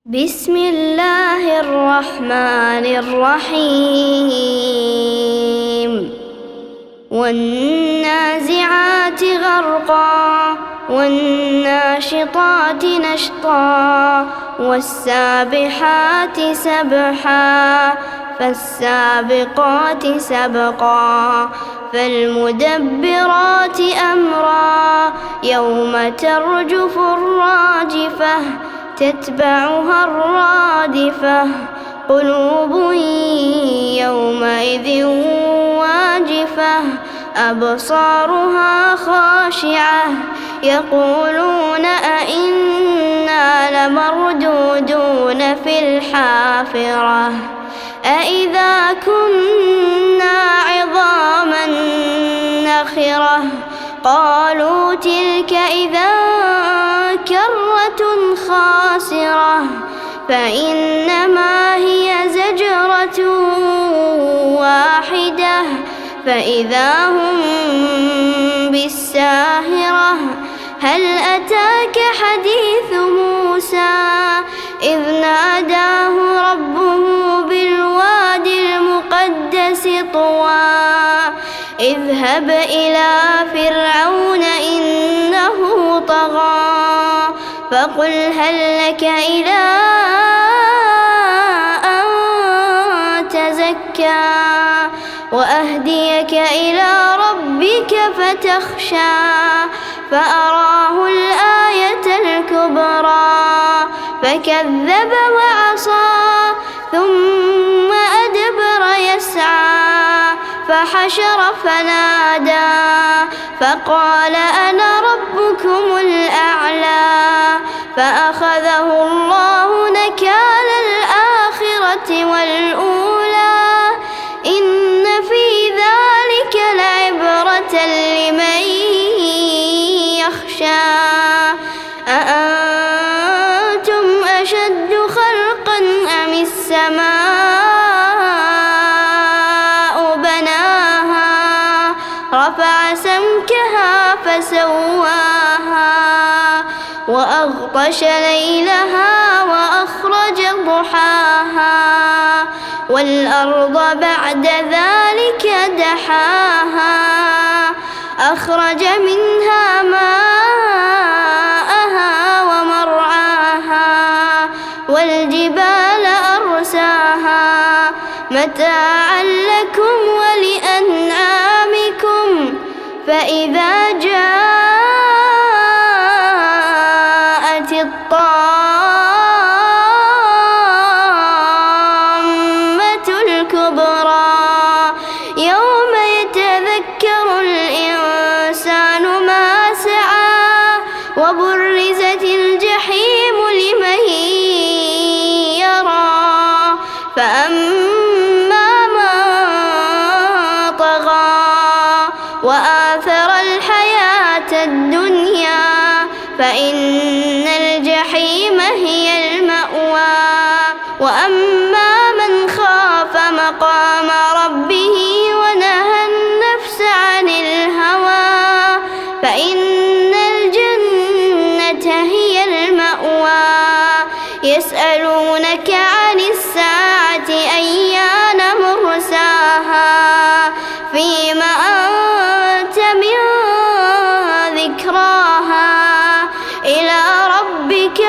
بسم الله الرحمن الرحيم والنازعات غرقا والناشطات نشطا والسابحات سبحا فالسابقات سبقا فالمدبرات أمرا يوم ترجف الراجفة تتبعها الرادفة قلوب يومئذ واجفة أبصارها خاشعة يقولون أئنا لمردودون في الحافرة أئذا كنا عظاما نخرة قالوا تلك إذا كرة خاسرة فإنما هي زجرة واحدة فإذا هم بالساهرة هل أتاك حديث موسى إذ ناداه ربه بالواد المقدس طوى اذهب إلى فرعون إنه طغى فقل هل لك إلى أن تزكى وأهديك إلى ربك فتخشى فأراه الآية الكبرى فكذب وعصى ثم أدبر يسعى فحشر فنادى فقال أنا ربكم الأعلى فأخذه الله نكال الآخرة والأولى إن في ذلك لعبرة لمن يخشى أأنتم أشد خلقا أم السماء بناها رفع سمكها فسواها وأغطش ليلها وأخرج ضحاها والأرض بعد ذلك دحاها أخرج منها ماءها ومرعاها والجبال أرساها متاعا لكم ولأنعامكم فإذا جاءت الطامة الكبرى يوم يتذكر الإنسان ما سعى وبرزت الجحيم لمن يرى فأما من طغى وآثر الحياة الدنيا فإن الجحيم هي المأوى وأما من خاف مقام ربه ونهى النفس عن الهوى فإن الجنة هي المأوى يسألونك عن الساعة أيان مرساها فيما أنت من ذكراها إلى ربك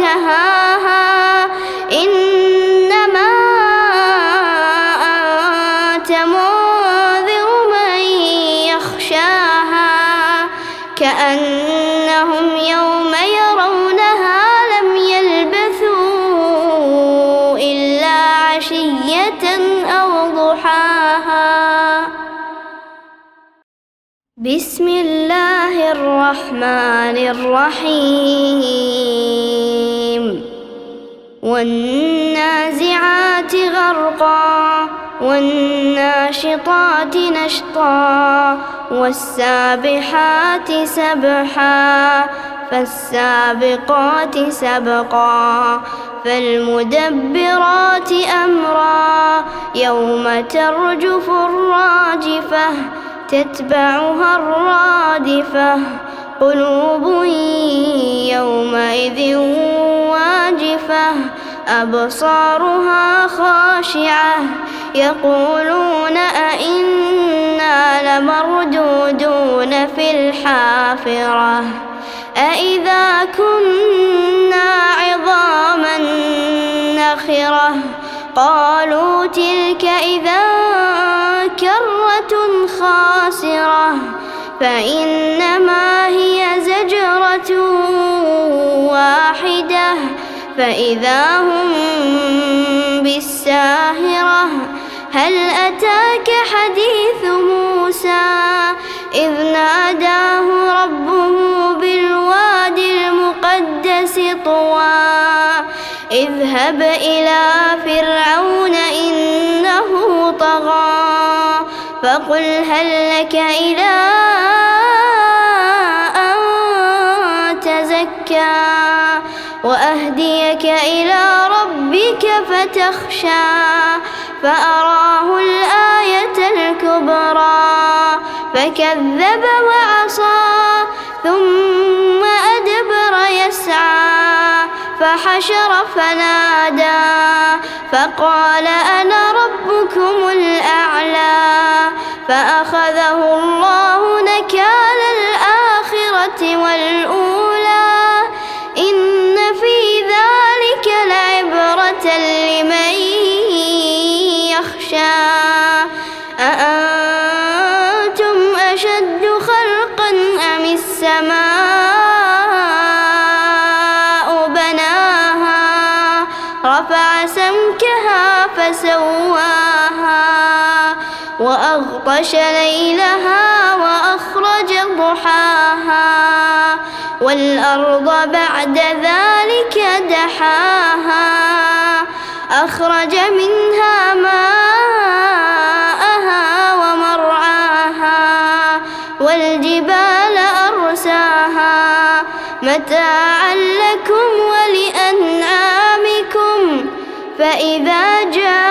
منتهاها إنما أنت منذر من يخشاها كأنهم يوم يرونها لم يلبثوا إلا عشية أو ضحاها بسم الله الرحمن الرحيم والنازعات غرقا والناشطات نشطا والسابحات سبحا فالسابقات سبقا فالمدبرات أمرا يوم ترجف الراجفة تتبعها الرادفة قلوب يومئذ أبصارها خاشعة يقولون أئنا لمردودون في الحافرة أئذا كنا عظاما نخرة قالوا تلك إذا كرة خاسرة فإنما هي زجرة واحدة فإذا هم بالساهرة هل أتاك حديث موسى إذ ناداه ربه بالواد المقدس طوى اذهب إلى فرعون إنه طغى فقل هل لك إلى أن تزكى وأهديك إلى ربك فتخشى فأراه الآية الكبرى فكذب وعصى ثم أدبر يسعى فحشر فنادى فقال أنا ربكم الأعلى فأخذه الله نكال الآخرة والأولى إن في ذلك لعبرة لمن يخشى أأنتم أشد خلقا أم السماء بناها رفع سمكها فسواها وأغطش ليلها وأخرج ضحاها والأرض بعد ذلك دحاها أخرج منها ماءها ومرعاها والجبال أرساها متاعا لكم ولأنعامكم فإذا جاءت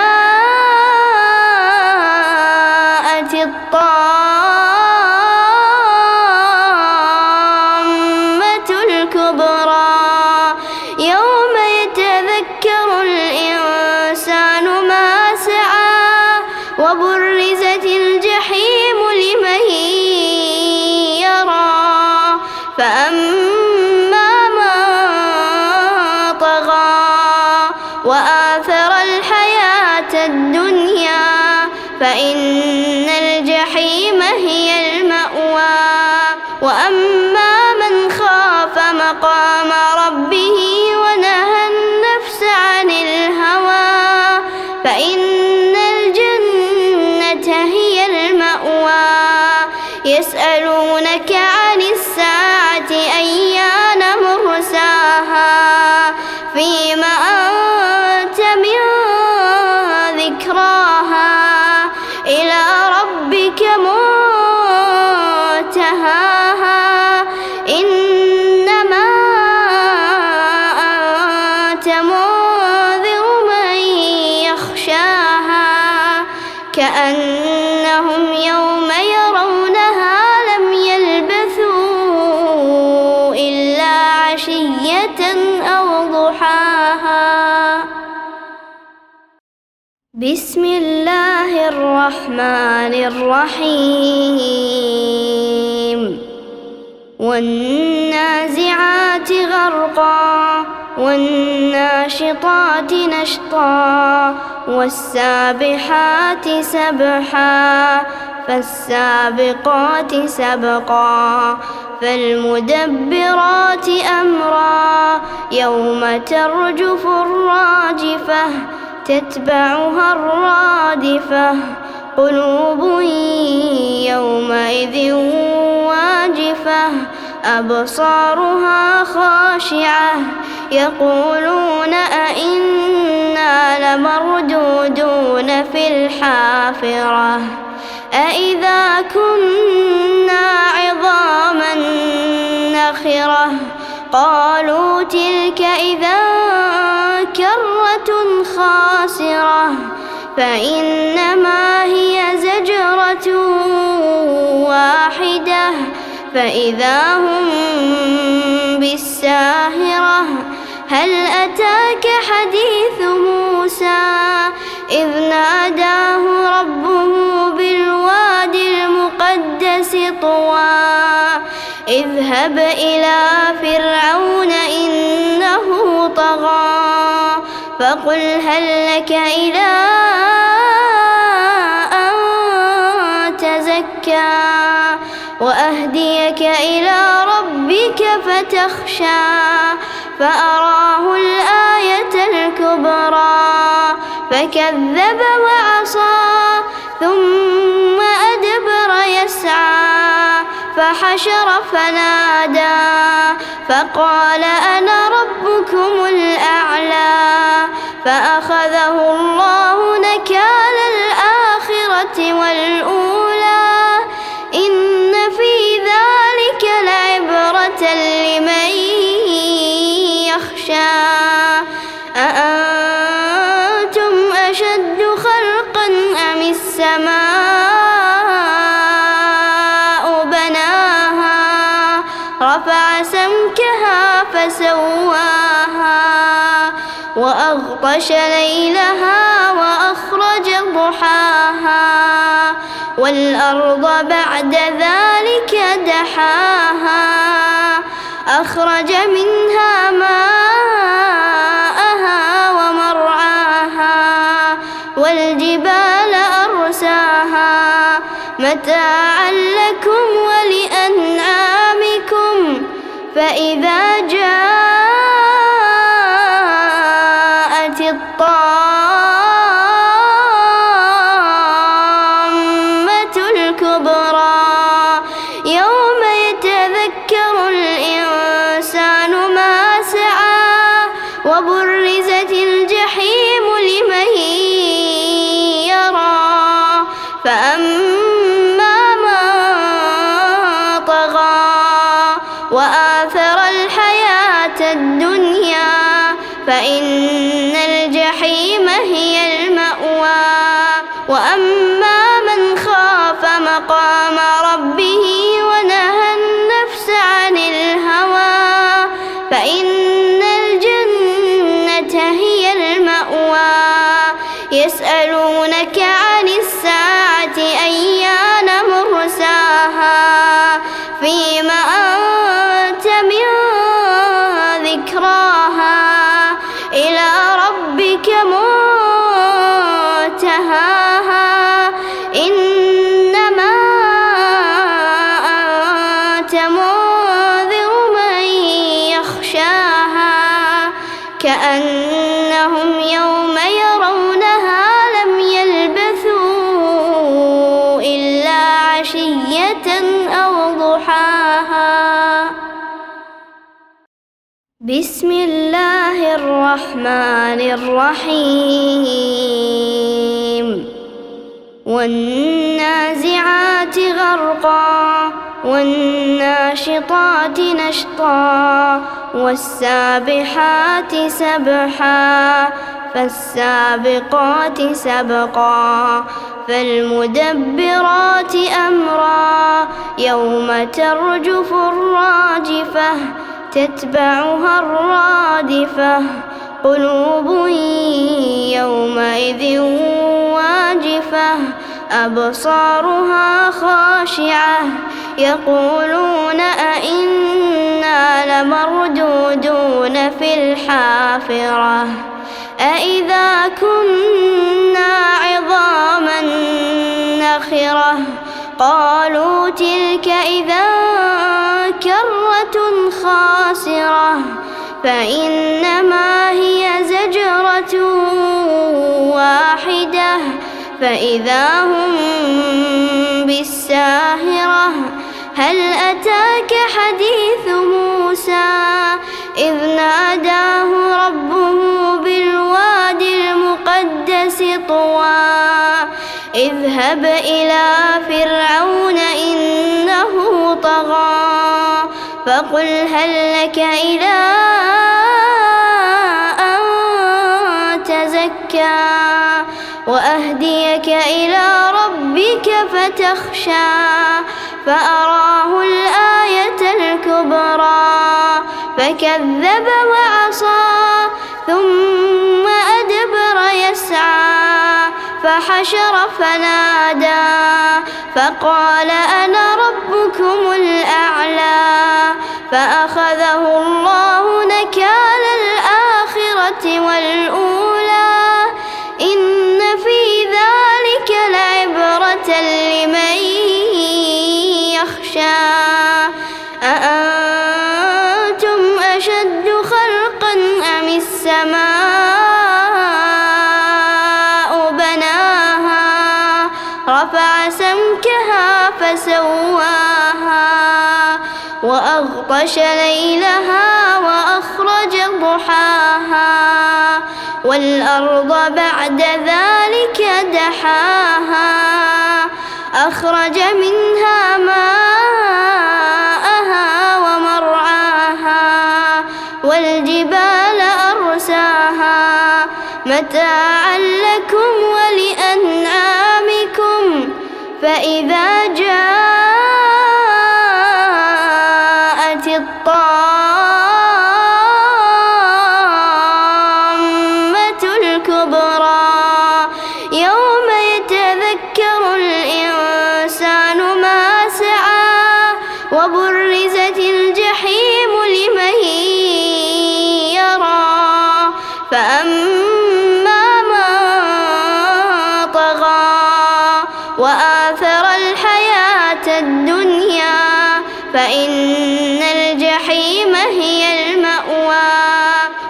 الطامة الكبرى يوم يتذكر الإنسان ما سعى وبرزت الجحيم لمن يرى فأما من طغى وآثر الحياة الدنيا فإن الجحيم هي المأوى وأما من خاف مقام ربه ونهى النفس عن الهوى فإن الجنة هي المأوى يسألونك عن الساعة أيان مرساها فيم أنت من ذكراها إلى ربك منتهاها إنما أنت منذر من يخشاها كأنهم يوم يرونها لم يلبثوا إلا عشية أو ضحاها بسم الله الرحمن الرحيم والنازعات غرقا والناشطات نشطا والسابحات سبحا فالسابقات سبقا فالمدبرات أمرا يوم ترجف الراجفة تتبعها الرادفة قلوب يومئذ واجفة أبصارها خاشعة يقولون أئنا لمردودون في الحافرة أئذا كنا عظاما نخرة قالوا تلك إذا كرة خاسرة فإنما هي زجرة واحدة فإذا هم بالساهرة هل أتاك حديث موسى إذ ناداه ربه بالواد المقدس طوى اذهب إلى فرعون إنه طغى فقل هل لك إلى أن تزكى وأهديك إلى ربك فتخشى فأراه الآية الكبرى فكذب وعصى ثم أدبر يسعى فحشر فنادى فقال أنا ربكم الأعلى فأخذه الله نكال الآخرة والأولى إن في ذلك لعبرة لمن يخشى أأنتم أشد خلقا أم السماء بناها رفع سمكها فسواها وأغطش ليلها وأخرج ضحاها والأرض بعد ذلك دحاها أخرج منها ماءها ومرعاها والجبال أرساها متاعا لكم ولأنعامكم فإذا جاءت الطامة الكبرى يوم يتذكر الإنسان ما سعى وبرزت الجحيم لمن يرى فأما من طغى وآثر الحياة الدنيا فإن الجحيم هي المأوى وأما من خاف مقام ربه ونهى النفس عن الهوى فإن الجنة هي المأوى يسألونك عن الساعة أيان مرساها فيم أنت من ذكراها إلى ربك منتهاها إنما أنت منذر من يخشاها كأنهم يوم يرونها لم يلبثوا إلا عشية أو ضحاها بسم الله الرحمن الرحيم والنازعات غرقا والناشطات نشطا والسابحات سبحا فالسابقات سبقا فالمدبرات أمرا يوم ترجف الراجفة تتبعها الرادفة قلوب يومئذ واجفة أبصارها خاشعة يقولون أئنا لمردودون في الحافرة أئذا كنا عظاما نخرة قالوا تلك إذا كرة خاسرة فإنما هي زجرة واحدة فإذا هم بالساهرة هل أتاك حديث موسى إذ ناداه ربه بالواد المقدس طوى اذهب إلى فرعون إنه طغى فقل هل لك إلى أن تزكى وأهديك إلى ربك فتخشى فأراه الآية الكبرى فكذب وعصى فحشر فنادى فقال أنا ربكم الأعلى فأخذه الله نكال الآخرة والأولى إن في ذلك لعبرة لمن يخشى أأنتم أشد خلقا أم السماء بناها رفع سمكها فسواها وأغطش ليلها وأخرج ضحاها والأرض بعد ذلك دحاها أخرج منها ماءها ومرعاها والجبال أرساها متاعا لكم ولأنعامكم فإذا جاءت الطامة الكبرى يوم يتذكر الإنسان ما سعى وبرزت الجحيم لمن يرى فأما من طغى وآثر الحياة الدنيا فإن الجحيم هي المأوى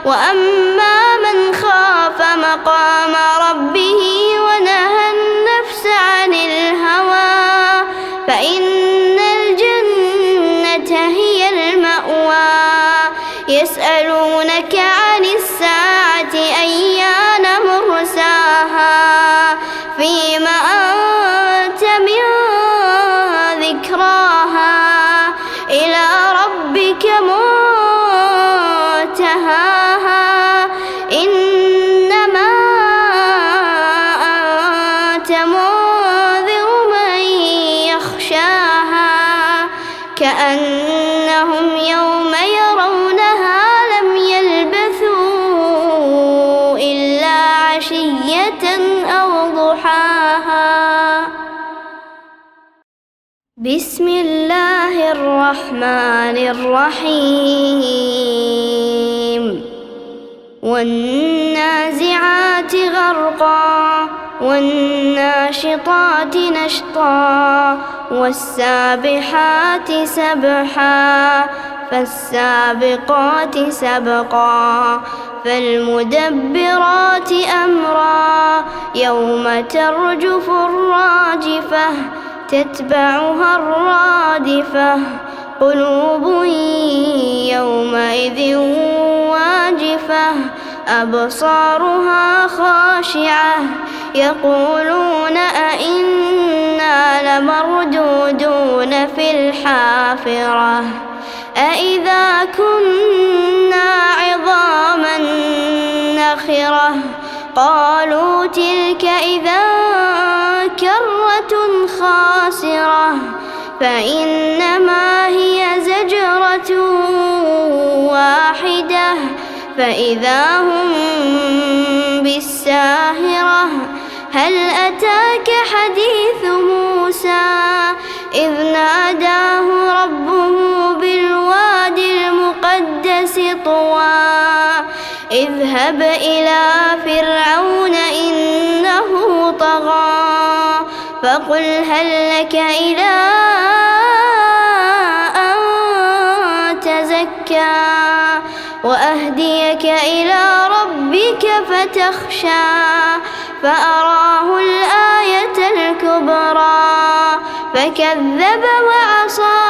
وأما من خاف مقام ربه ونهى النفس عن الهوى فإن الجنة هي المأوى يسألونك عن الساعة أيان مرساها فيما أنت من ذكراها إلى ربك منتهاها إنما أنت منذر من يخشاها كأنهم يوم يرونها لم يلبثوا إلا عشية أو ضحاها بسم الله الرحمن الرحيم والنازعات غرقا والناشطات نشطا والسابحات سبحا فالسابقات سبقا فالمدبرات أمرا يوم ترجف الراجفة تتبعها الرادفة قلوب يومئذ واجفة أبصارها خاشعة يقولون أئنا لمردودون في الحافرة أئذا كنا عظاما نخرة قالوا تلك إذا كرة خاسرة فإنما هي زجرة واحدة فإذا هم بالساهرة هل أتاك حديث موسى إذ ناداه ربه بالواد المقدس طوى اذهب إلى فرعون إنه طغى فقل هل لك إلى أن تزكى وأهديك إلى ربك فتخشى فأراه الآية الكبرى فكذب وعصى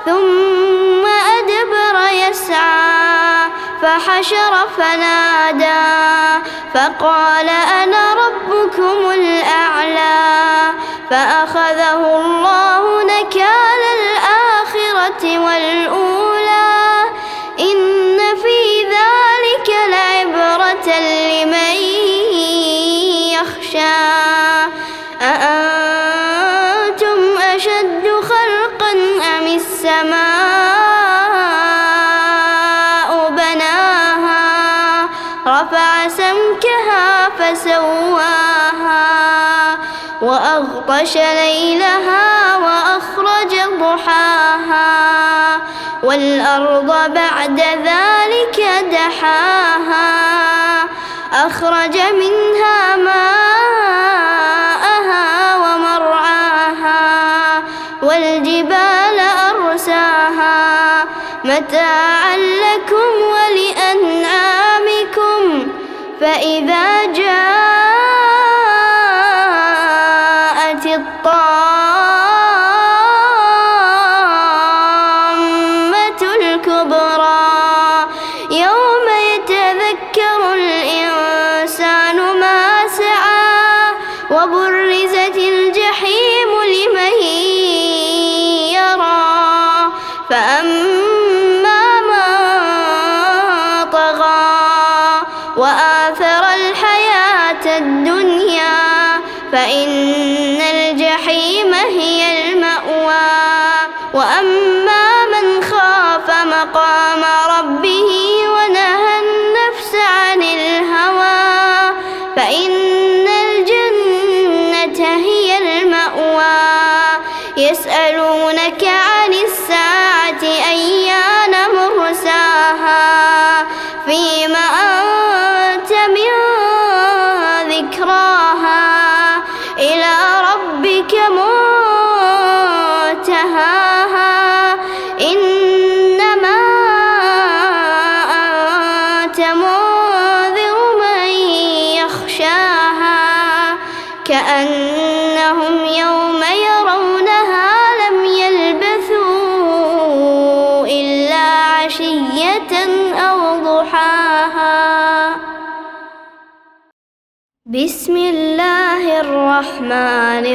ثم أدبر يسعى فحشر فنادى فقال أنا ربكم الأعلى فأخذه الله نكال الآخرة والأولى إن في ذلك لعبرة لمن يخشى أأنتم أشد خلقا أم السماء بناها رفع سمكها فسواها وأغطش ليلها وأخرج ضحاها والأرض بعد ذلك دحاها أخرج منها ماءها ومرعاها والجبال أرساها متاعا لكم ولأنعامكم فإذا جاءت الطامة الكبرى يوم يتذكر الإنسان ما سعى وبرزت الجحيم لمن يرى فأما من طغى وآثر الحياة الدنيا فإن الجحيم هي المأوى وأما من خاف مقام ربه ونهى النفس عن الهوى فإن الجنة هي المأوى يسألونك عن الساعة أيان مرساها فيم أنت من ذكراها إلى ربك منتهاها إنما أنت منذر من يخشاها كأنهم يوم يرونها لم يلبثوا إلا عشية أو ضحاها. بسم الله الرحمن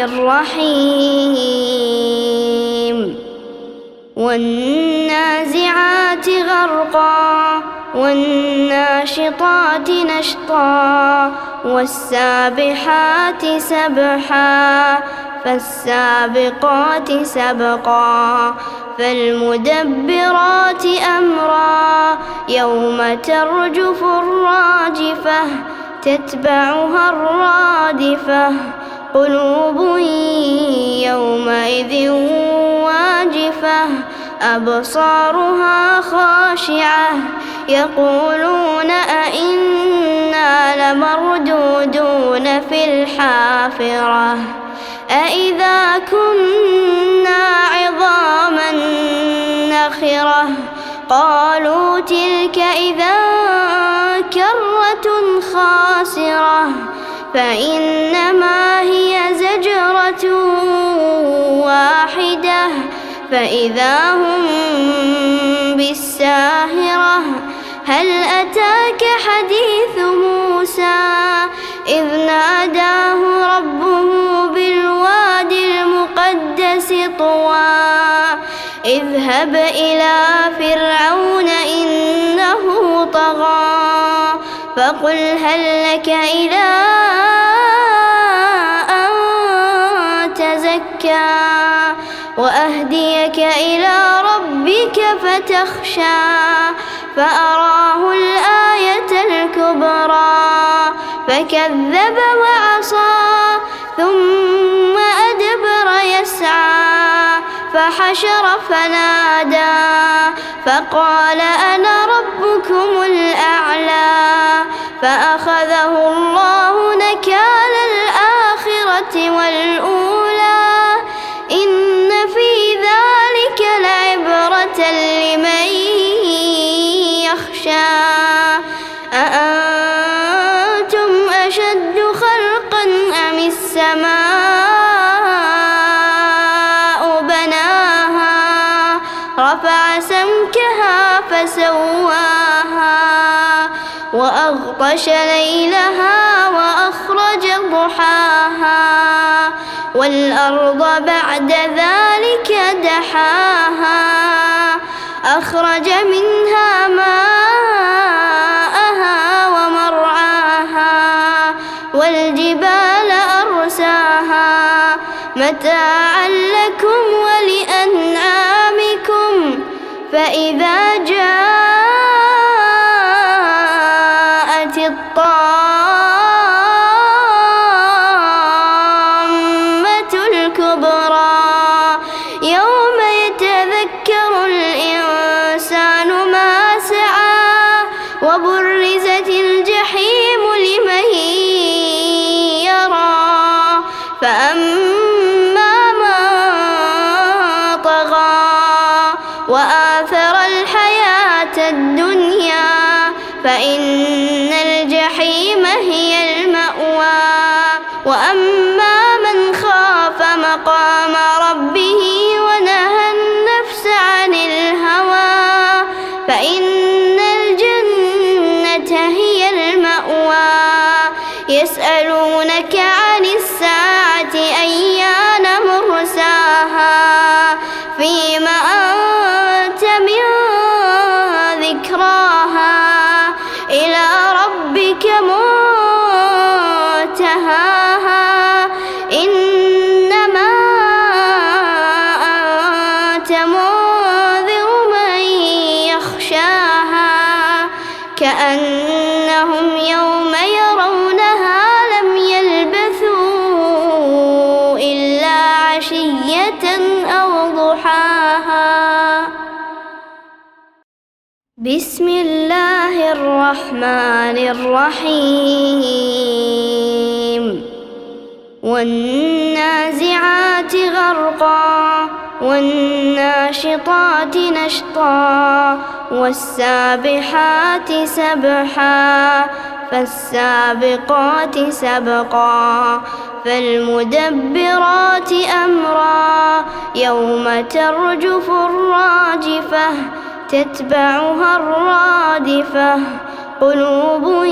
الرحيم والنازعات غرقا والناشطات نشطا والسابحات سبحا فالسابقات سبقا فالمدبرات أمرا يوم ترجف الراجفة تتبعها الرادفة قلوب يومئذ واجفة أبصارها خاشعة يقولون أئنا لمردودون في الحافرة أئذا كنا عظاما نخرة قالوا تلك إذا كرة خاسرة فإنما هي زجرة واحدة فإذا هم بالساهرة هل أتاك حديث موسى إذ ناداه ربه بالواد المقدس طوى اذهب إلى فرعون إنه طغى فقل هل لك إلى أن تزكى وأهديك إلى ربك فتخشى فأراه الآية الكبرى فكذب وعصى ثم أدبر يسعى فحشر فنادى فقال أنا ربكم الأعلى فأخذه الله نكال الآخرة والأولى إن في ذلك لعبرة لمن يخشى أأنتم أشد خلقا أم السماء بناها رفع سمكها فسواها وأغطش ليلها وأخرج ضحاها والأرض بعد ذلك دحاها أخرج منها ماءها ومرعاها والجبال أرساها متاعا لكم ولأنعامكم فإذا جاءت الطامة وبرزت الجحيم لمن يرى فأما من طغى وآثر الحياة الدنيا فإن الجحيم هي المأوى وأما من خاف مقام ربه ونهى النفس عن الهوى فإن الجنة هي المأوى يسألونك عن الساعة أيان مرساها فيم أنت من ذكراها إلى ربك منتهاها إنما أنت منذر من يخشاها كأنهم يوم يرونها لم يلبثوا إلا عشية أو ضحاها. بسم الله الرحمن الرحيم والنازعات غرقا والناشطات نشطا والسابحات سبحا فالسابقات سبقا فالمدبرات أمرا يوم ترجف الراجفة تتبعها الرادفة قلوب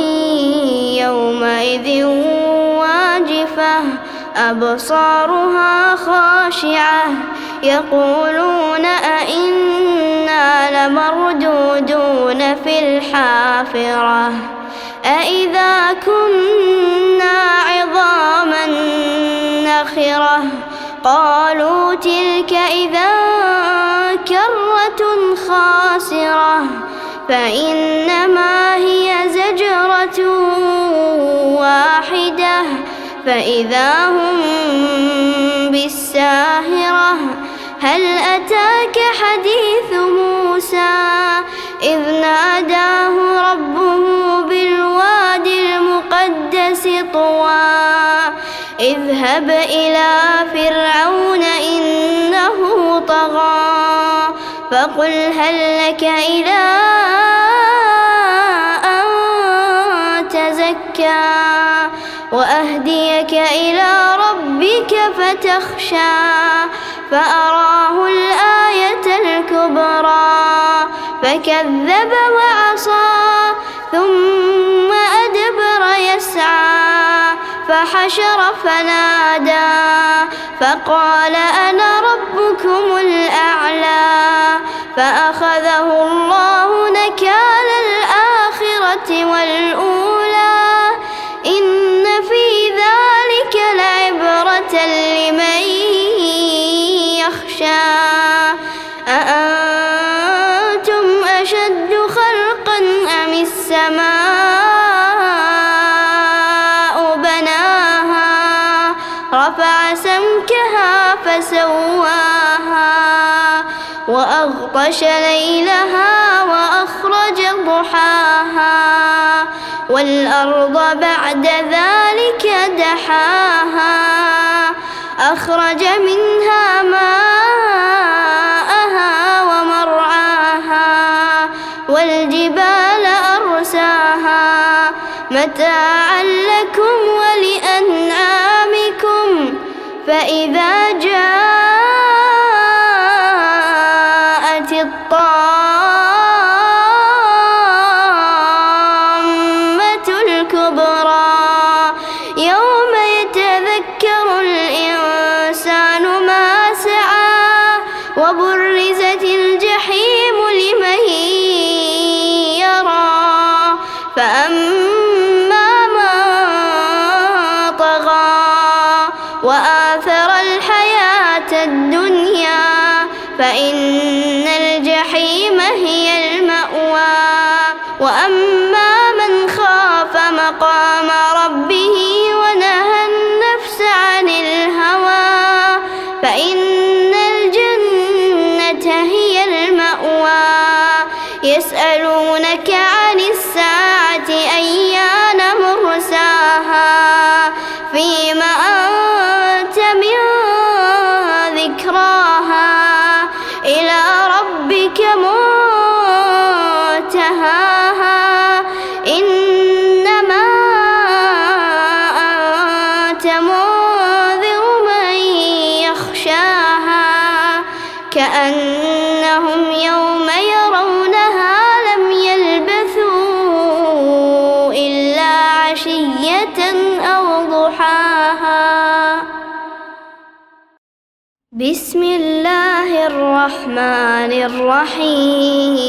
يومئذ واجفة أبصارها خاشعة يقولون أئنا لمردودون في الحافرة أئذا كنا عظاما نخرة قالوا تلك إذا كرة خاسرة فإنما هي زجرة واحدة فإذا هم بالساهرة هل أتاك حديث موسى إذ ناداه ربه بالواد المقدس طوى اذهب إلى فرعون إنه طغى فقل هل لك إلى أن تزكى وأهديك إلى ربك فتخشى فأراه الآية الكبرى فكذب وعصى ثم أدبر يسعى فحشر فنادى فقال أنا ربكم الأعلى فأخذه الله نكال الآخرة والأولى إن في ذلك لعبرة لمن يخشى أأنتم أشد خلقا أم السماء بناها رفع سمكها فسواها وأغطش ليلها وأخرج ضحاها والأرض بعد ذلك دحاها أخرج منها ماءها ومرعاها والجبال أرساها متاعا لكم ولأنعامكم فإذا جاءت الطامة الكبرى يوم يتذكر الإنسان ما سعى وبرزت الجحيم لمن يرى فأما من طغى وآثر الحياة الدنيا فإن الجحيم هي المأوى وأما من خاف مقام ربه ونهى النفس عن الهوى فإن الجنة هي المأوى يسألونك عن الساعة بسم الله الرحمن الرحيم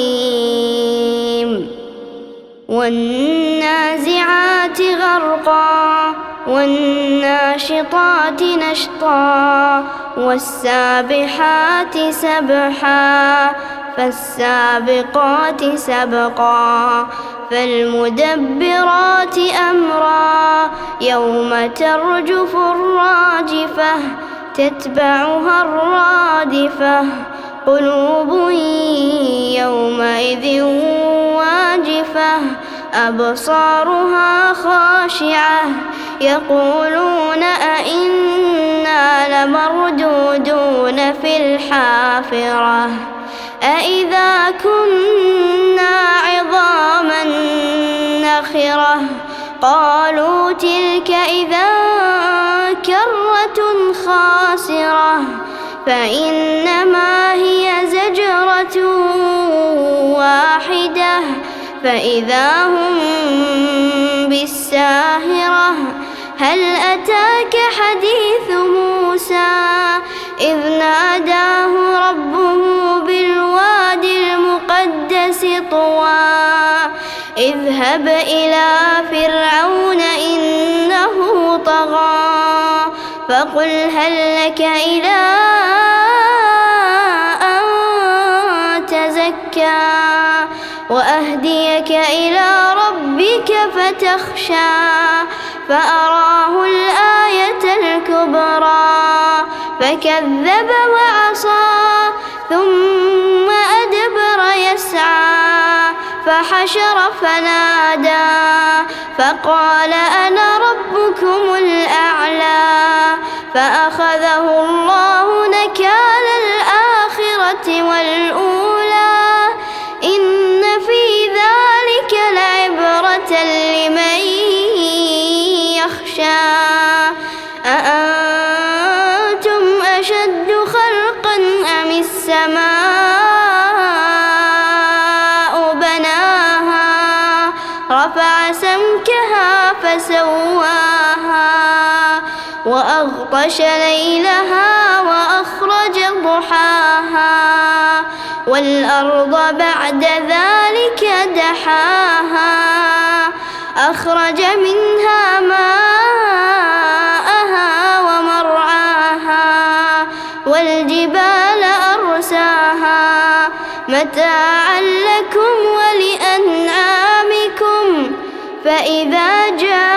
والنازعات غرقا والناشطات نشطا والسابحات سبحا فالسابقات سبقا فالمدبرات أمرا يوم ترجف الراجفة تتبعها الرادفة قلوب يومئذ واجفة أبصارها خاشعة يقولون أئنا لمردودون في الحافرة أئذا كنا عظاما نخرة قالوا تلك إذا كرة خاسرة فإنما هي زجرة واحدة فإذا هم بالساهرة هل أتاك حديث موسى إذ ناداه ربه بالواد المقدس طوى اذهب إلى فرعون إنه طغى فقل هل لك إلى أن تزكى وأهديك إلى ربك فتخشى فأراه الآية الكبرى فكذب وعصى ثم أدبر يسعى فحشر فنادى فقال أنا ربكم الأعلى فأخذه الله نكال الآخرة والأولى إن في ذلك لعبرة لمن يخشى أأنتم أشد خلقا أم السماء بناها رفع سمكها فسواها وأغطش ليلها وأخرج ضحاها والأرض بعد ذلك دحاها أخرج منها ماءها ومرعاها والجبال أرساها متاعا لكم ولأنعامكم فإذا جاءت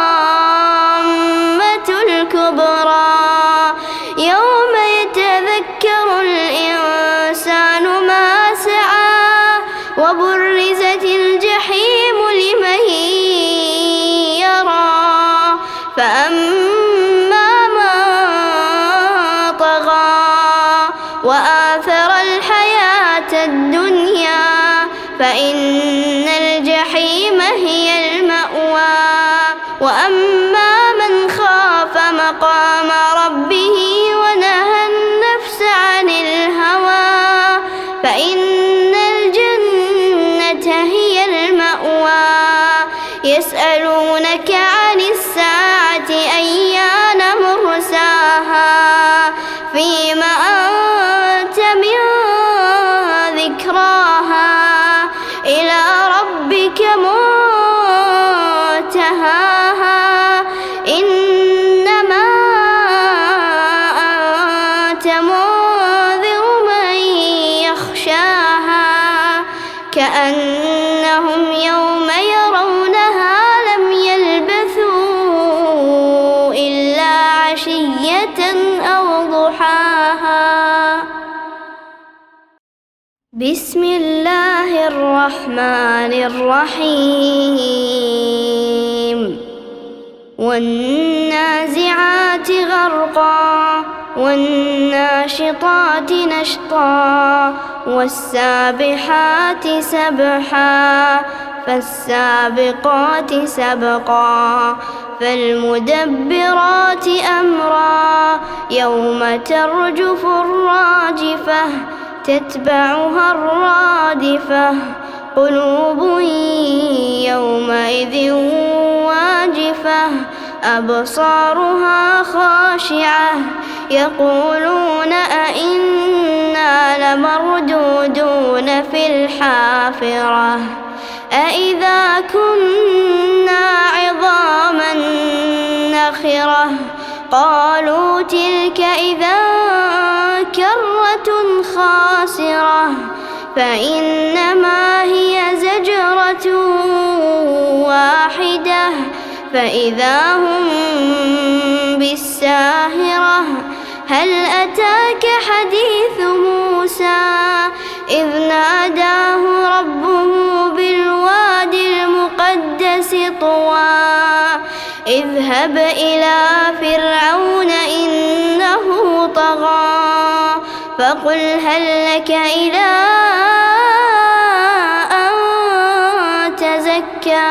الطامة الكبرى يوم يتذكر الإنسان ما سعى وبرزت الجحيم لمن يرى فأما من طغى وآثر الحياة الدنيا فإن الجحيم هي المأوى وأما من خاف مقام ربه ونهى النفس عن الهوى فإن الجنة هي المأوى يسألونك عن الساعة أيان مرساها فيما أنت من ذكراها إلى ربك منتهاها إنما أنت منذر من يخشاها كأنهم يوم يرونها لم يلبثوا إلا عشية أو ضحاها بسم الله الرحمن الرحيم والنازعات غرقا والناشطات نشطا والسابحات سبحا فالسابقات سبقا فالمدبرات أمرا يوم ترجف الراجفة تتبعها الرادفة قلوب يومئذ واجفة أبصارها خاشعة يقولون أئنا لمردودون في الحافرة أئذا كنا عظاما نخرة قالوا تلك إذا كرة خاسرة فإنما هي زجرة واحدة فإذا هم بالساهرة هل أتاك حديث موسى إذ ناداه ربه بالواد المقدس طوى اذهب إلى فرعون إنه طغى فقل هل لك إلى أن تزكى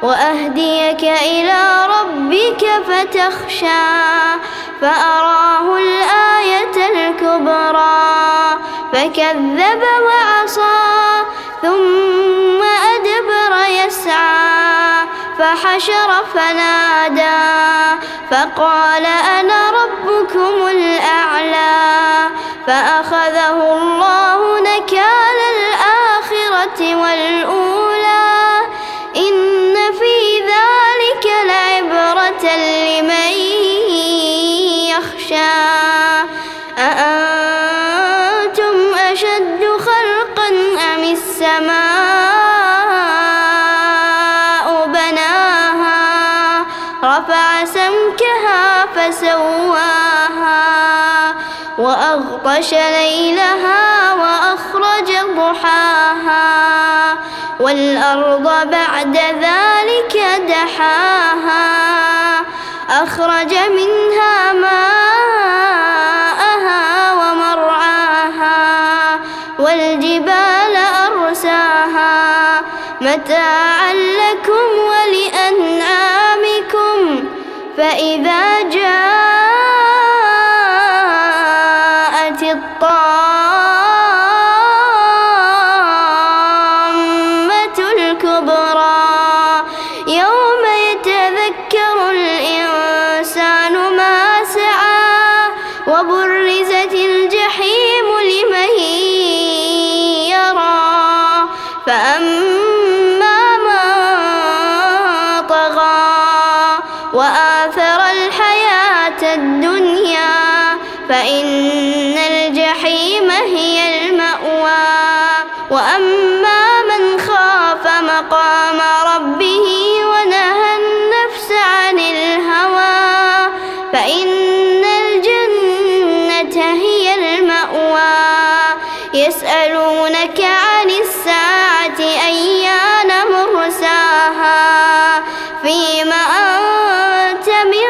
وأهديك إلى ربك فتخشى فأراه الآية الكبرى فكذب وعصى ثم أدبر يسعى فحشر فنادى فقال أنا ربكم الأعلى فأخذه الله نكال الآخرة والأولى إن في ذلك لعبرة لمن يخشى أأنتم أشد خلقا أم السماء بناها رفع سمكها فسواها وأغطش ليلها وأخرج ضحاها والأرض بعد ذلك دحاها أخرج منها ماءها ومرعاها والجبال أرساها متاعا لكم ولأنعامكم فإذا جاءت الطامة الكبرى يوم يتذكر الإنسان ما سعى وبرزت الجحيم لمن يرى فأما من طغى وآثر الحياة الدنيا فإن الجحيم هي المأوى وأما من خاف مقام ربه ونهى النفس عن الهوى فإن الجنة هي المأوى يسألونك عن الساعة أيان مرساها فيما أنت من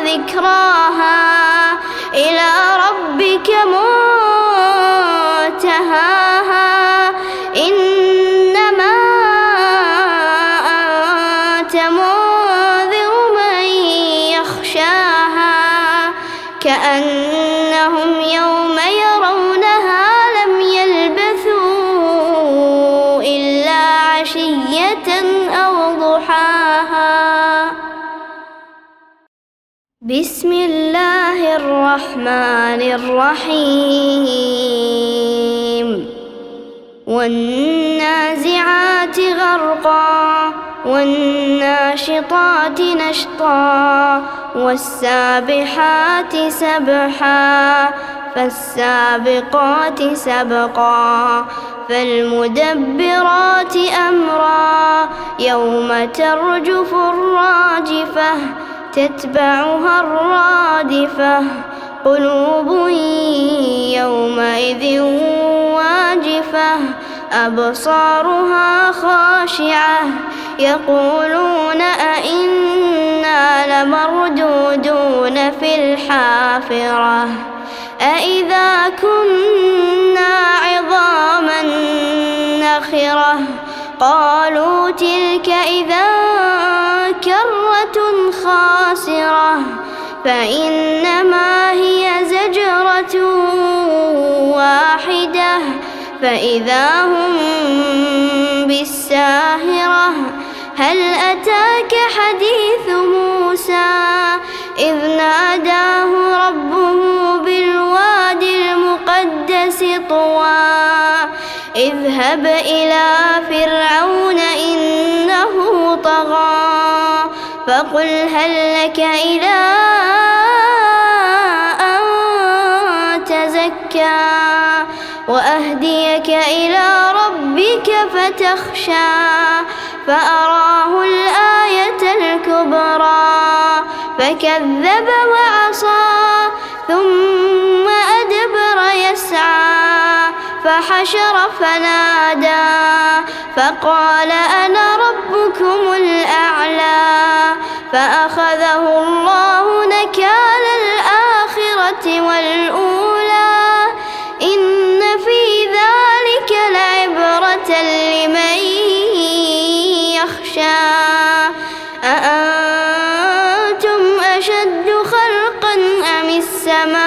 ذكراها إلى ربك منتهاها إنما أنت منذر من يخشاها كأنهم يوم يرونها لم يلبثوا إلا عشية أو ضحاها بسم الله الرحمن الرحيم والنازعات غرقا والناشطات نشطا والسابحات سبحا فالسابقات سبقا فالمدبرات أمرا يوم ترجف الراجفة تتبعها الرادفة قلوب يومئذ واجفة أبصارها خاشعة يقولون أئنا لمردودون في الحافرة أئذا كنا عظاما نخرة قالوا تلك إذا كرة خاسرة فإنما هي زجرة واحدة فإذا هم بالساهرة هل أتاك حديث موسى إذ ناداه ربه بالواد المقدس طوى اذهب إلى فرعون إنه طغى فقل هل لك إلى أن تزكى وأهديك إلى ربك فتخشى فأراه الآية الكبرى فكذب وعصى ثم أدبر يسعى فحشر فنادى فقال أنا ربكم الأعلى فأخذه الله نكال الآخرة والأولى إن في ذلك لعبرة لمن يخشى أأنتم أشد خلقا أم السماء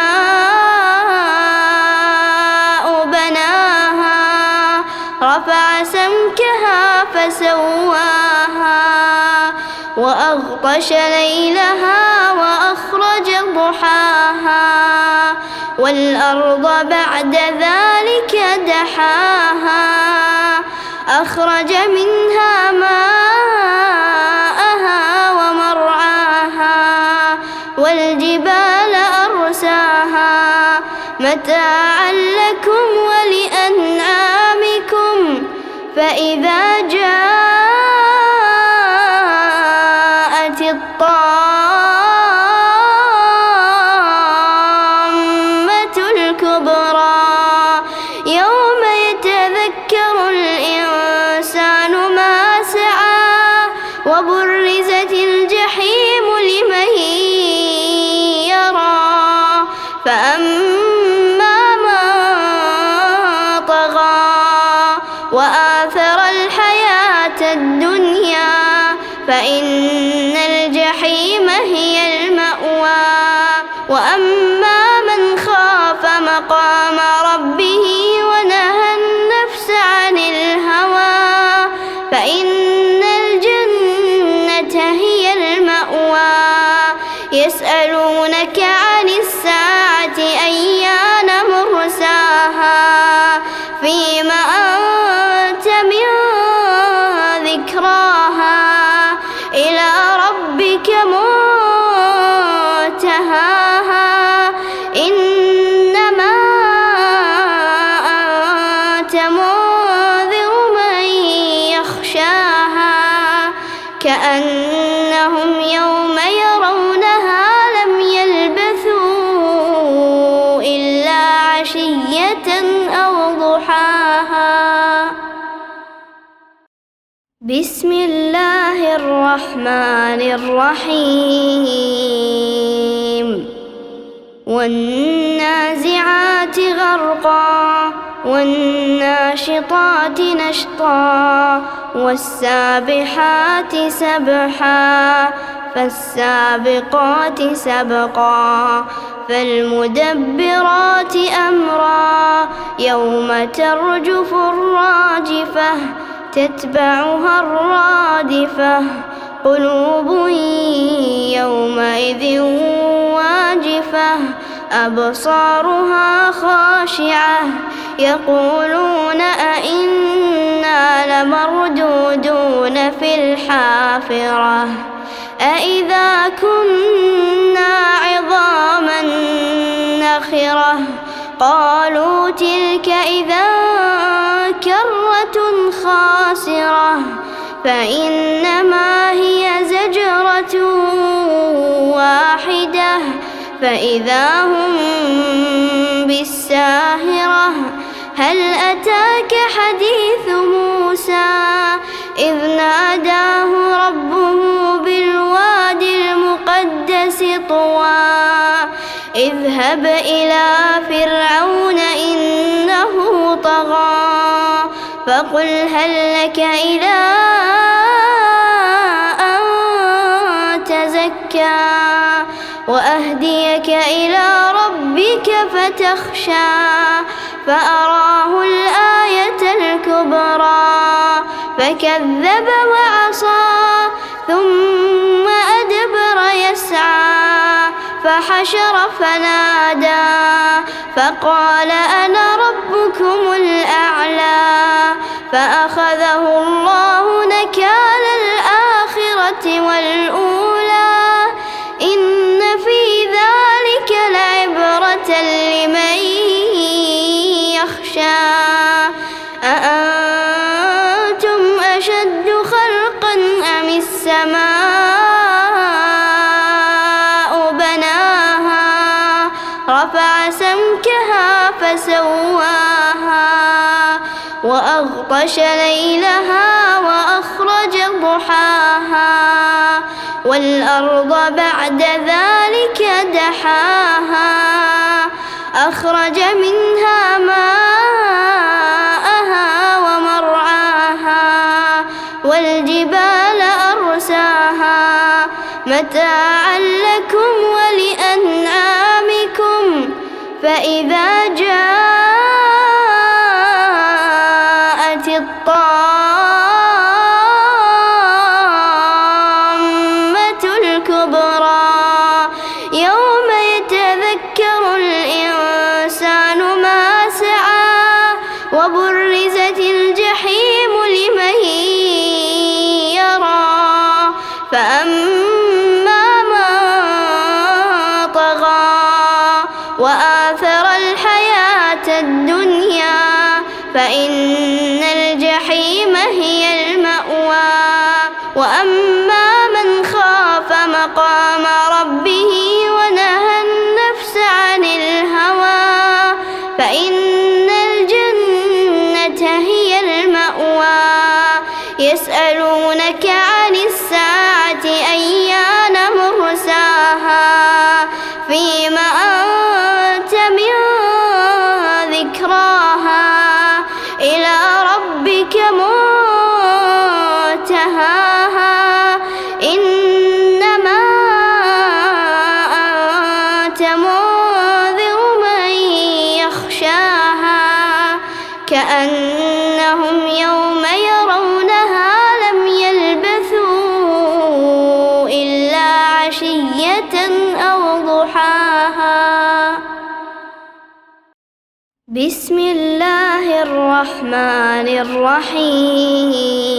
بناها رفع سمكها فسواها وأغطش ليلها وأخرج ضحاها والأرض بعد ذلك دحاها أخرج منها ماءها ومرعاها والجبال أرساها متاعا لكم ولأنعامكم فإذا جاءت الطامة الكبرى يوم يتذكر الإنسان ما سعى وبرزت الجحيم لمن يرى فأما من طغى وآثر الحياة الدنيا فإن الجحيم هي المأوى وأما من خاف مقام ربه ونهى النفس عن الهوى فإن الجنة هي المأوى يسألونك عن الساعة أيان مرساها فيما أنت من ذكراها إلى ربك منتهاها إنما أنت منذر من يخشاها كأنهم يوم يرونها لم يلبثوا إلا عشية أو ضحاها بسم الله الرحمن الرحيم والنازعات غرقا والناشطات نشطا والسابحات سبحا فالسابقات سبقا فالمدبرات أمرا يوم ترجف الراجفة تتبعها الرادفة قلوب يومئذ واجفة أبصارها خاشعة يقولون أئنا لمردودون في الحافرة أئذا كنا عظاما نخرة قالوا تلك إذا كرة خاسرة فإنما هي زجرة واحدة فإذا هم بالساهرة هل أتاك حديث موسى إذ ناداه ربه بالواد المقدس طوى اذهب إلى فرعون إنه طغى فقل هل لك إلى أن تزكى وأهديك إلى ربك فتخشى فأراه الآية فكذب وعصى ثم أدبر يسعى فحشر فنادى فقال أنا ربكم الأعلى فأخذه الله نكال الآخرة والأولى إن في ذلك لعبرة لمن يخشى أأنتم أشد خلقا أم السماء بناها رفع سمكها فسواها وأغطش ليلها وأخرج ضحاها والأرض بعد ذلك دحاها أخرج منها ماءها ومرعاها والجبال أرساها متاعا لكم ولأنعامكم فإذا جاءت الطامة الكبرى يوم يتذكر الإنسان ما سعى وبرزت الجحيم لمن يرى فأما من طغى وآثر الحياة الدنيا فإن الجحيم هي المأوى وأما من خاف مقام ربه ونهى النفس عن الهوى فإن الجنة هي المأوى يسألونك عن الساعة أيان مرساها فيم أنت من ذكراها إلى ربك منتهاها إنما أنت منذر من يخشاها كأنهم يوم يرونها لم يلبثوا إلا عشية أو ضحاها بسم الله الرحمن الرحيم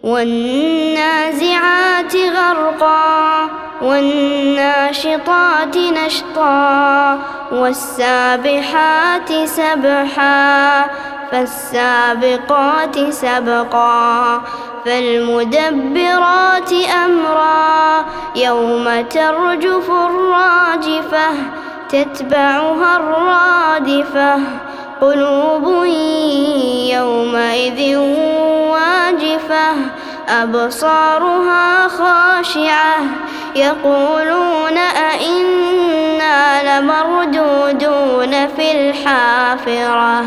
والنازعات غرقا والناشطات نشطا والسابحات سبحا فالسابقات سبقا فالمدبرات أمرا يوم ترجف الراجفة تتبعها الرادفة قلوب يومئذ واجفة أبصارها خاشعة يقولون أئنا لمردودون في الحافرة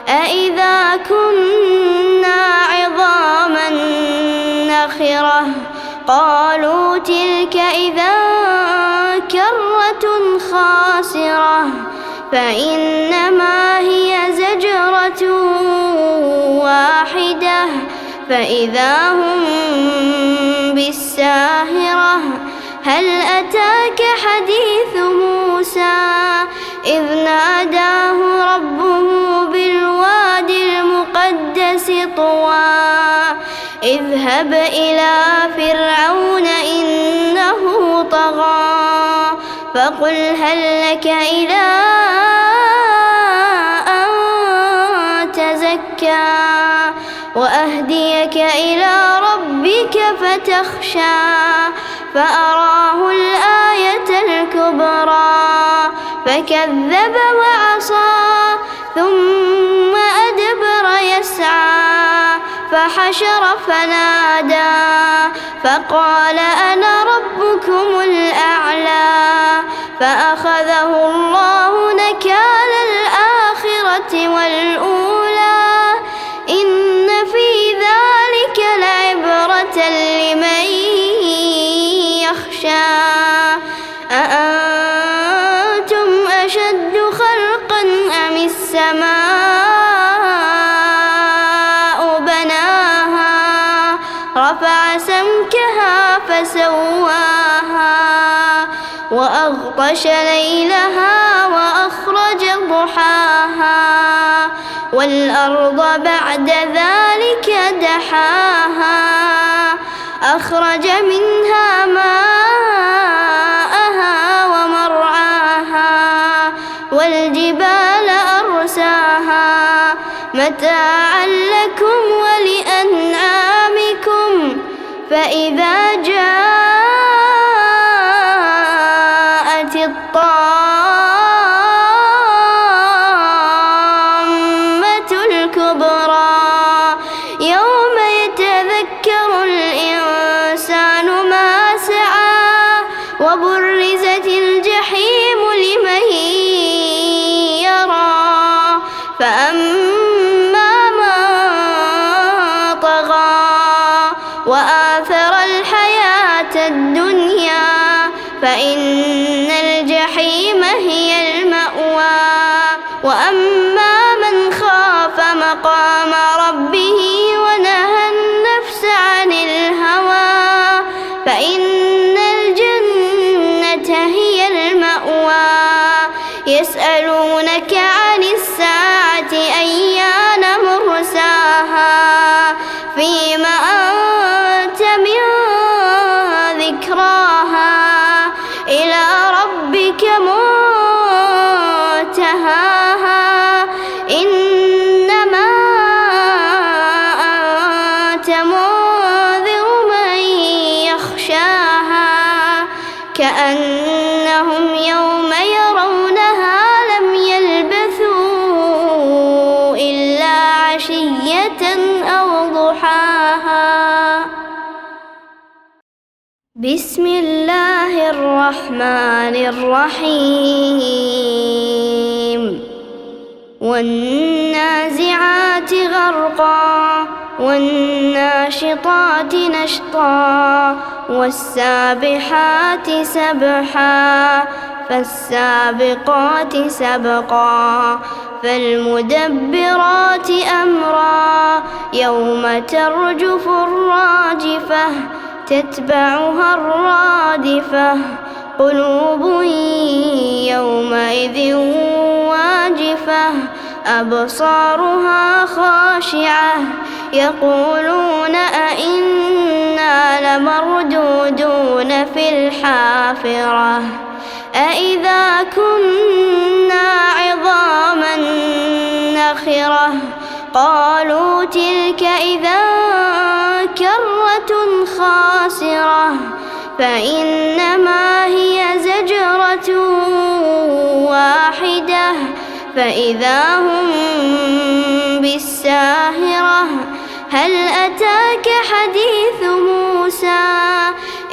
أئذا كنا عظاما نخرة قالوا تلك إذا كرة خاسرة فإنما هي زجرة واحدة فإذا هم بالساهرة هل أتاك حديث موسى إذ ناداه ربه بالواد المقدس طوى اذهب إلى فرعون إنه طغى فقل هل لك إلى أن تزكى وأهديك إلى ربك فتخشى فأراه الآية الكبرى فكذب وعصى ثم أدبر يسعى فحشر فنادى فقال أنا ربكم الأعلى فأخذه الله نكال الآخرة والأولى إن في ذلك لعبرة لمن يخشى أأنتم أشد خلقا أم السماء وأغطش ليلها وأخرج ضحاها والأرض بعد ذلك دحاها أخرج منها ماءها ومرعاها والجبال أرساها متاعا لكم ولأنعامكم فإذا جاءت الطامة الكبرى يوم يتذكر الإنسان ما سعى وبرزت الجحيم لمن يرى فأما من طغى وآثر الحياة الدنيا فإن الجحيم هي المأوى وأما من خاف مقام ربه ونهى النفس عن الهوى فإن الجنة هي المأوى يسألونك عن الساعة أيان مرساها فيم أنت من ذكراها إلى ربك منتهاها إنما أنت منذر من يخشاها كأنهم يوم يرونها لم يلبثوا إلا عشية أو ضحاها. بسم الله الرحمن الرحيم والنازعات غرقا والناشطات نشطا والسابحات سبحا فالسابقات سبقا فالمدبرات أمرا يوم ترجف الراجفة تتبعها الرادفة قلوب يومئذ واجفة أبصارها خاشعة يقولون أئنا لمردودون في الحافرة أئذا كنا عظاما نخرة قالوا تلك إذا كرة خاسرة فإنما هي زجرة واحدة فإذا هم بالساهرة هل أتاك حديث موسى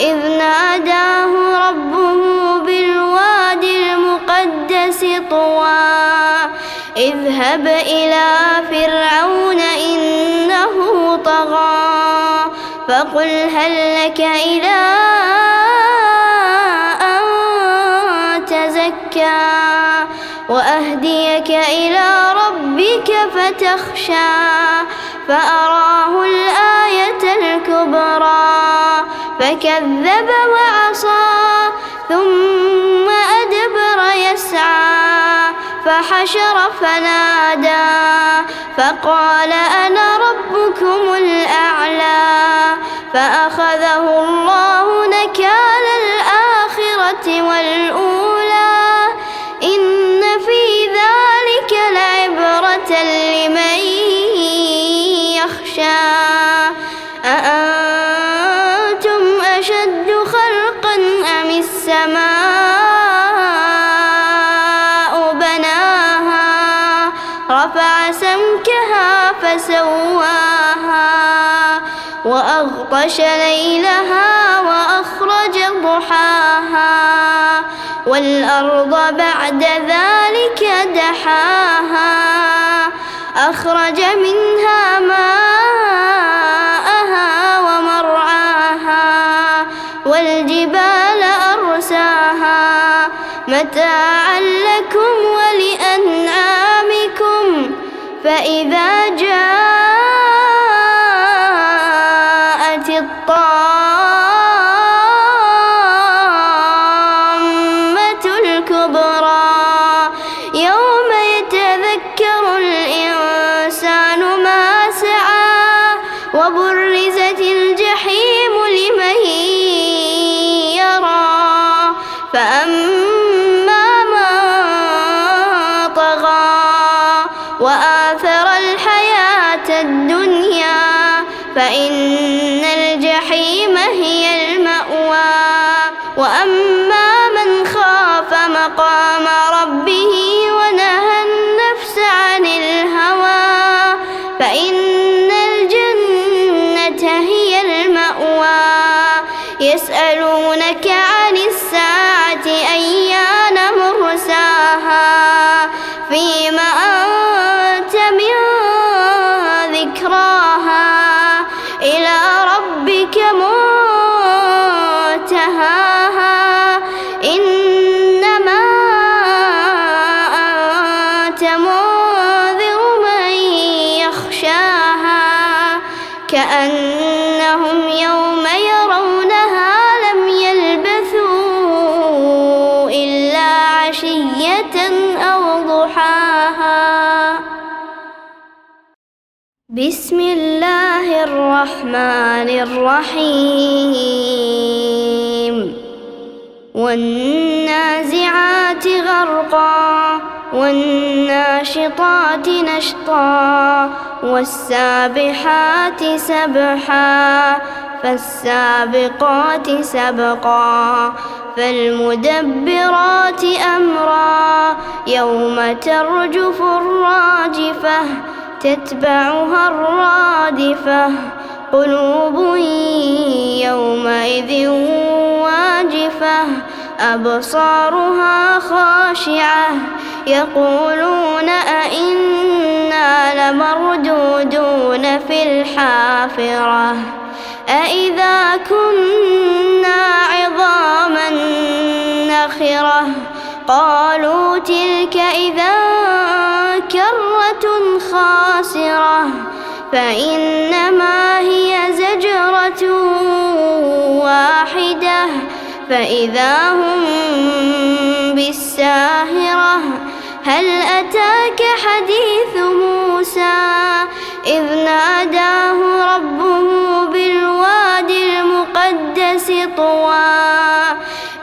إذ ناداه ربه بالواد المقدس طوى اذهب إلى فرعون إنه طغى فقل هل لك إلى أن تزكى وأهديك إلى ربك فتخشى فأراه الآية الكبرى فكذب وعصى ثم أدبر يسعى فحشر فنادى فقال أنا ربكم الأعلى فأخذه الله نكال الآخرة والأولى إن في ذلك لعبرة لمن يخشى أأنتم أشد خلقا أم السماء بناها رفع سمكها فسواها وأغطش ليلها وأخرج ضحاها والأرض بعد ذلك دحاها أخرج منها ماءها ومرعاها والجبال أرساها متاعا لكم ولأنعامكم فإذا جاءت الطامة وآثر الحياة الدنيا فإن الجحيم هي المأوى وأما من خاف مقام ربه ونهى النفس عن الهوى فإن الجنة هي المأوى يسألونك عن الساعة أيان مرساها فيم أنت من ذكراها إلى ربك منتهاها إنما أنت منذر من يخشاها كأنهم يوم يرونها لم يلبثوا إلا عشية أو ضحاها. بسم الله الرحمن الرحيم والنازعات غرقا والناشطات نشطا والسابحات سبحا فالسابقات سبقا فالمدبرات أمرا يوم ترجف الراجفة تتبعها الرادفة قلوب يومئذ واجفة أبصارها خاشعة يقولون أئنا لمردودون في الحافرة أئذا كنا عظاما نخرة قالوا تلك إذا كرة خاسرة فإنما هي زجرة واحدة فإذا هم بالساهرة هل أتاك حديث موسى إذ ناداه ربه بالواد المقدس طوى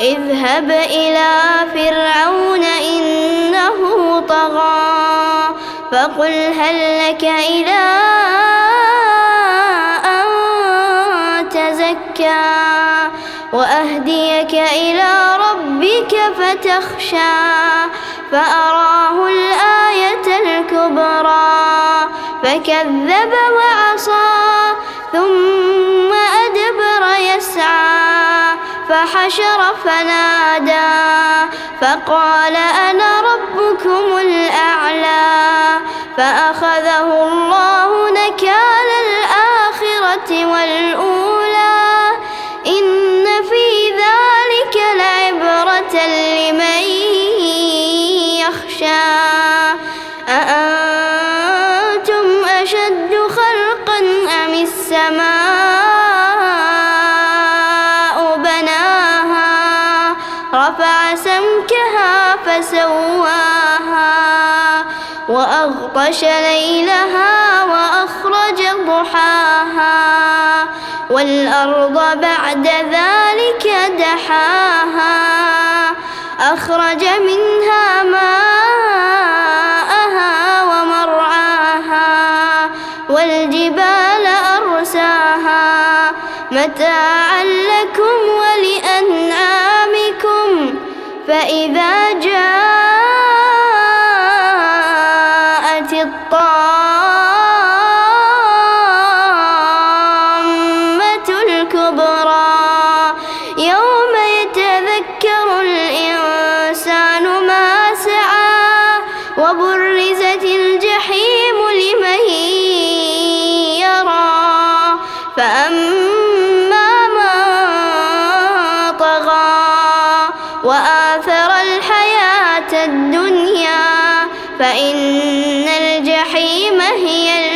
اذهب إلى فرعون إنه طغى فقل هل لك إلى أن تزكى وأهديك إلى ربك فتخشى فأراه الآية الكبرى فكذب وعصى ثم أدبر يسعى فحشر فنادى فقال أنا ربكم الأعلى فأخذه الله نكال الآخرة والأولى إن في ذلك لعبرة لمن يخشى أأنتم أشد خلقا أم السماء بناها رفع سمكها فسواها وأغطش ليلها وأخرج ضحاها والأرض بعد ذلك دحاها أخرج منها ماءها ومرعاها والجبال أرساها متاعا لكم ولأنعامكم فإذا جاءت الطامة الكبرى يوم يتذكر الإنسان ما سعى وبرزت الجحيم لمن يرى فأما من طغى وآثر الحياة الدنيا فإن الجحيم هي